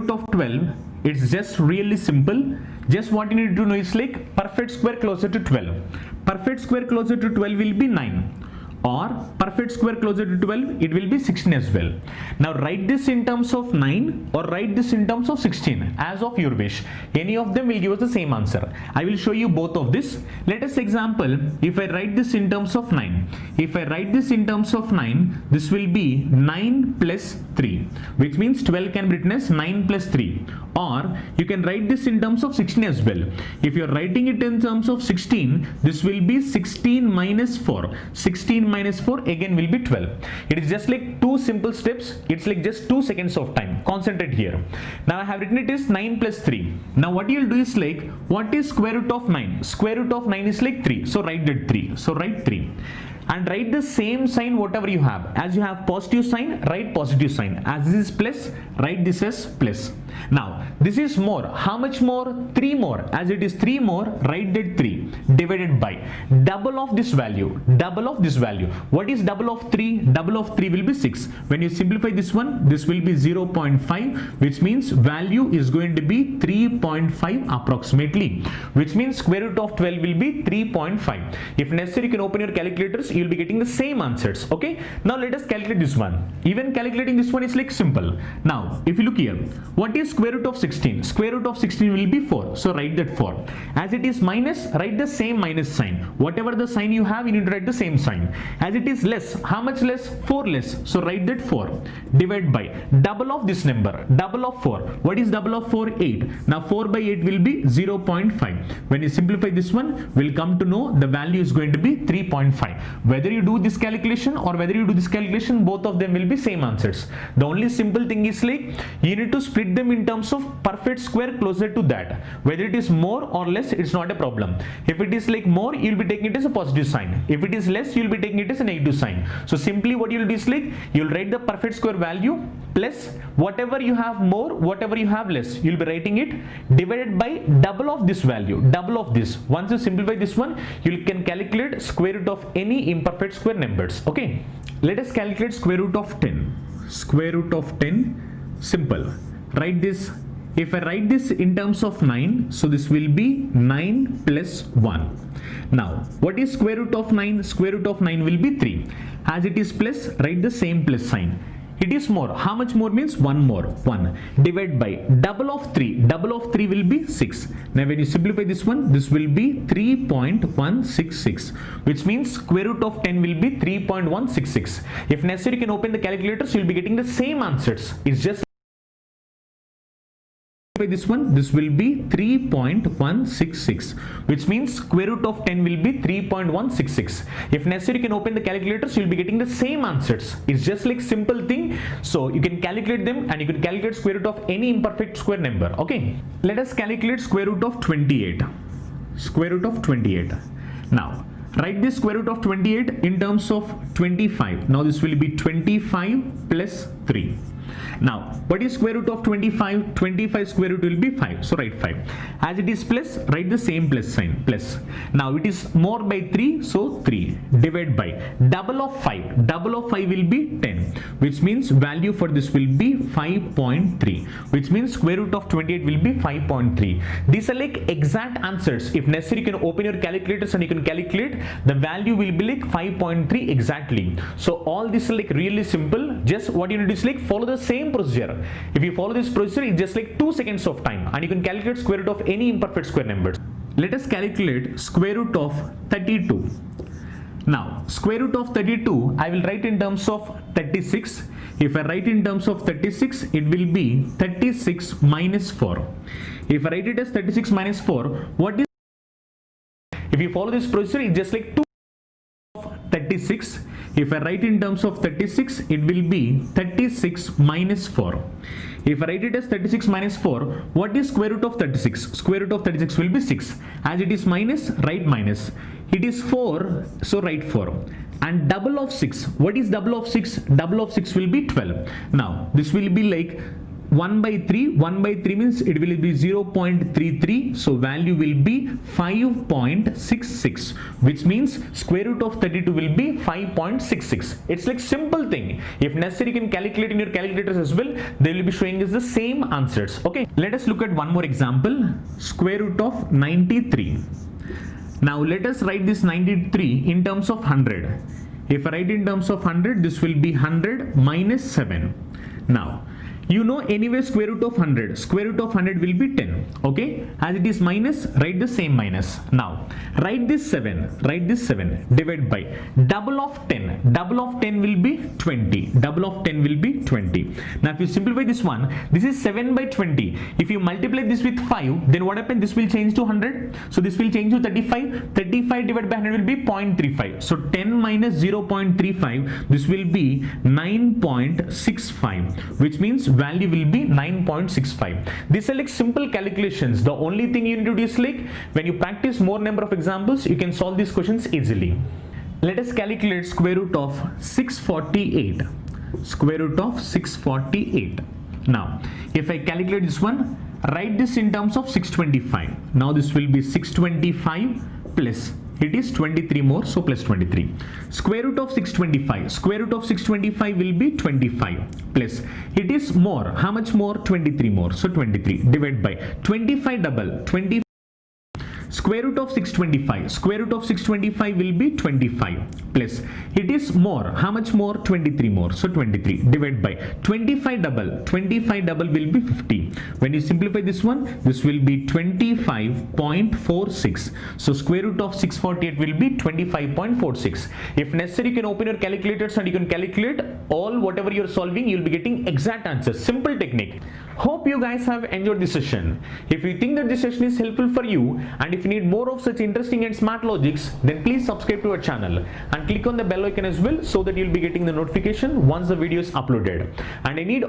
root of 12, it's just really simple. Just what you need to know is like perfect square closer to 12. Perfect square closer to 12 will be 9, or perfect square closer to 12, it will be 16 as well. Now write this in terms of 9 or write this in terms of 16 as of your wish. Any of them will give us the same answer. I will show you both of this. Let us example, if I write this in terms of 9, if I write this in terms of 9, this will be 9 plus 3, which means 12 can be written as 9 plus 3. Or you can write this in terms of 16 as well. If you are writing it in terms of 16, this will be 16 minus 4. 16 minus 4 again will be 12. It is just like two simple steps. It's like just 2 seconds of time. Concentrate here. Now I have written it is 9 plus 3. Now what you will do is like, what is square root of 9? Square root of 9 is like 3. So write that 3. So write 3. And write the same sign whatever you have. As you have positive sign, write positive sign. As this is plus, write this as plus. Now this is more. How much more? 3 more. As it is 3 more, write that 3 divided by double of this value. Double of this value. What is double of 3? Double of 3 will be 6. When you simplify this one, this will be 0.5, which means value is going to be 3.5 approximately, which means square root of 12 will be 3.5. If necessary, you can open your calculators. You will be getting the same answers. Okay, now let us calculate this one. Even calculating this one is like simple. Now if you look here, what is square root of 16? Square root of 16 will be 4. So write that 4. As it is minus, write the same minus sign. Whatever the sign you have, you need to write the same sign. As it is less, how much less? 4 less. So write that 4. Divide by double of this number. Double of 4. What is double of 4? 8. Now 4 by 8 will be 0.5. When you simplify this one, we'll come to know the value is going to be 3.5. Whether you do this calculation or whether you do this calculation, both of them will be same answers. The only simple thing is like you need to split them in terms of perfect square closer to that. Whether it is more or less, it's not a problem. If it is like more, you'll be taking it as a positive sign. If it is less, you'll be taking it as a negative sign. So simply what you'll do is like you'll write the perfect square value plus whatever you have more, whatever you have less, you'll be writing it divided by double of this value, double of this. Once you simplify this one, you can calculate square root of any imperfect square numbers. Okay, let us calculate square root of 10. Square root of 10, simple. Write this. If I write this in terms of 9, so this will be 9 plus 1. Now what is square root of 9? Square root of 9 will be 3. As it is plus, write the same plus sign. It is more. How much more means 1 more? 1. Divide by double of 3. Double of 3 will be 6. Now when you simplify this one, this will be 3.166, which means square root of 10 will be 3.166. If necessary, you can open the calculators. You'll be getting the same answers. It's just this one, this will be 3.166, which means square root of 10 will be 3.166. If necessary, you can open the calculators. You'll be getting the same answers. It's just like simple thing. So you can calculate them and you can calculate square root of any imperfect square number. Okay, let us calculate square root of 28. Square root of 28. Now write this square root of 28 in terms of 25. Now this will be 25 plus 3. Now what is square root of 25? 25 square root will be 5. So write 5. As it is plus, write the same plus sign, plus. Now it is more by 3, so 3. Divide by double of 5. Double of 5 will be 10, which means value for this will be 5.3, which means square root of 28 will be 5.3. These are like exact answers. If necessary, you can open your calculators and you can calculate. The value will be like 5.3 exactly. So all this is like really simple. Just what you need to do is like follow the same procedure. If you follow this procedure, it's just like 2 seconds of time and you can calculate square root of any imperfect square numbers. Let us calculate square root of 32. Now square root of 32, I will write in terms of 36. If I write in terms of 36, it will be 36 minus 4. If I write it as 36 minus 4, what is, if you follow this procedure, it's just like 2 of 36. If I write in terms of 36, it will be 36 minus 4. If I write it as 36 minus 4, what is square root of 36? Square root of 36 will be 6. As it is minus, write minus. It is 4, so write 4. And double of 6. What is double of 6? Double of 6 will be 12. Now this will be like 1 by 3 means it will be 0.33, so value will be 5.66, which means square root of 32 will be 5.66. It's like simple thing. If necessary, you can calculate in your calculators as well. They will be showing us the same answers. Okay, let us look at one more example. Square root of 93. Now let us write this 93 in terms of 100. If I write in terms of 100, this will be 100 minus 7. Now you know anyway square root of 100 will be 10. Okay, as it is minus, write the same minus. Now write this 7 divide by double of 10 will be 20. Double of 10 will be 20. Now if you simplify this one, this is 7 by 20. If you multiply this with 5, then what happens? This will change to 100, so this will change to 35 divided by 100 will be 0.35. So 10 minus 0.35, this will be 9.65, which means value will be 9.65. These are like simple calculations. The only thing you need to do is like when you practice more number of examples, you can solve these questions easily. Let us calculate square root of 648. Square root of 648. Now if I calculate this one, write this in terms of 625. Now this will be 625 plus, it is 23 more, so plus 23. Square root of 625 will be 25 plus, it is more, how much more? 23 more, so 23 divided by 25 double, 20. Square root of 625 will be 25 plus, it is more, how much more? 23 more, so 23 divided by 25 double will be 50. When you simplify this one, this will be 25.46. so square root of 648 will be 25.46. if necessary, you can open your calculators and you can calculate all whatever you're solving. You'll be getting exact answers. Simple technique. Hope you guys have enjoyed this session. If you think that this session is helpful for you, and if you need more of such interesting and smart logics, then please subscribe to our channel and click on the bell icon as well, so that you'll be getting the notification once the video is uploaded. And I need